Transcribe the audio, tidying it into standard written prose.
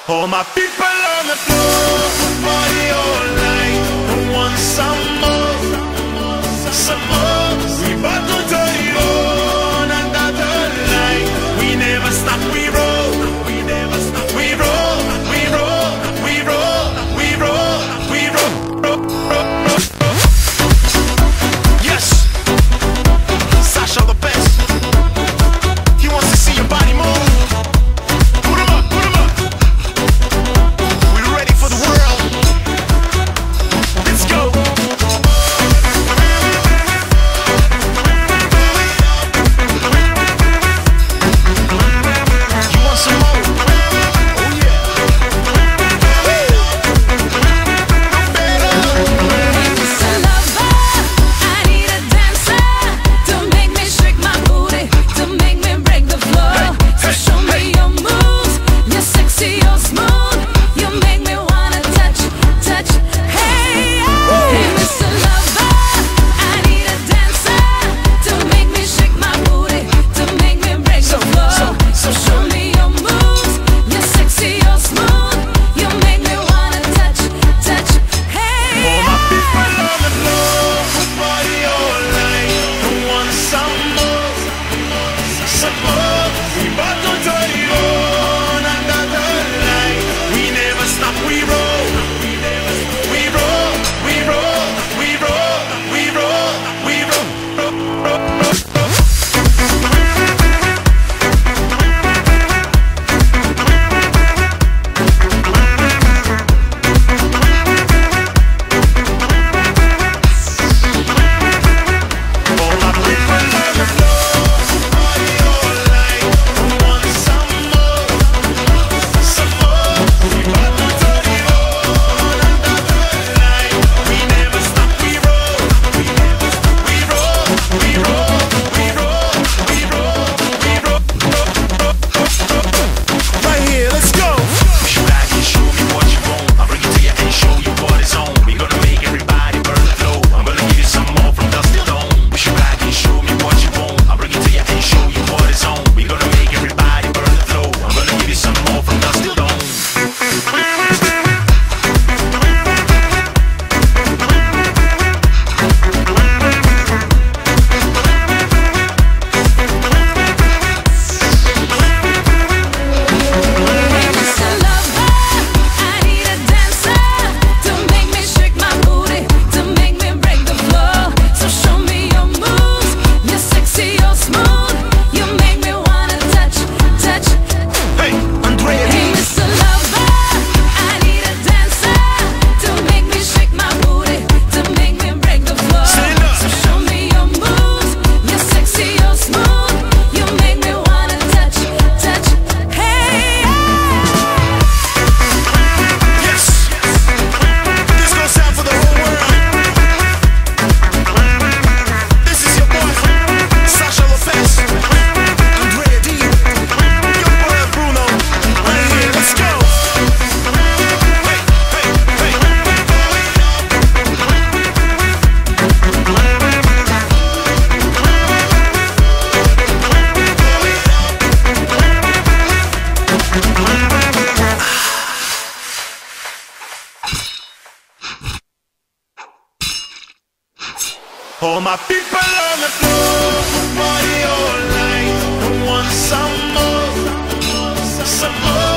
All my people on the floor, party all night, who wants some more, some more. We bout to turn it on another night. We never stop, we roll, we never stop, we roll, we roll, we roll, we roll, we roll, roll, roll, roll. Yes, Sasha the best. He wants to see your body move. Put him up, put him up. We're ready for the world. Let's go. You want some more? Oh yeah. No better. Mr. Lover, I need a dancer to make me shake my booty, to make me break the floor. So show me your moves, you're sexy, you're smooth, you make me wanna touch, touch. Hey, hey, Mr. Lover, I need a dancer to make me shake my booty, to make me break the floor. So show me your moves, you're sexy, you're smooth, you make me wanna touch, touch. Hey, All my people on the floor, party all night. Who wants some more? Some more. We bout to turn it on another night. We never stop, we roll. We roll, we roll, we roll, we roll, we roll, roll, roll, roll. All my people on the floor, party all night. Who wants some more? Some more. We bout to turn it on another night. We never stop, we roll. We never stop, we roll. We roll, we roll, we roll, we roll, right here, let's go. Push back and show me what you want. I'll bring it to you and show you what it's on. We're gonna make everybody burn the flow. I'm gonna give you some more from dust to dawn. Push back and show me what you want. I'll bring it to you and show you what it's on. We're gonna make everybody burn the flow. I'm gonna give you some more from dust to dawn. Mr. Lover, I need a dancer to make me shake my booty, to make me break the floor. So show me your moves, you're sexy, you're smooth, you make me wanna touch, touch. Hey, Andrea Hey, D. Mr. Lover, I need a dancer to make me shake my booty, to make me break the floor. Stand up. So show me your moves, you're sexy, you're smooth, you make me wanna touch, touch. Hey, Yes. This goes out for the whole world. This is your boy, Sasha Lopez, Andrea D, your boy Bruno. Right here, let's go. Hey, hey, hey. All my people on the floor, party all night. Who wants some more? Some more.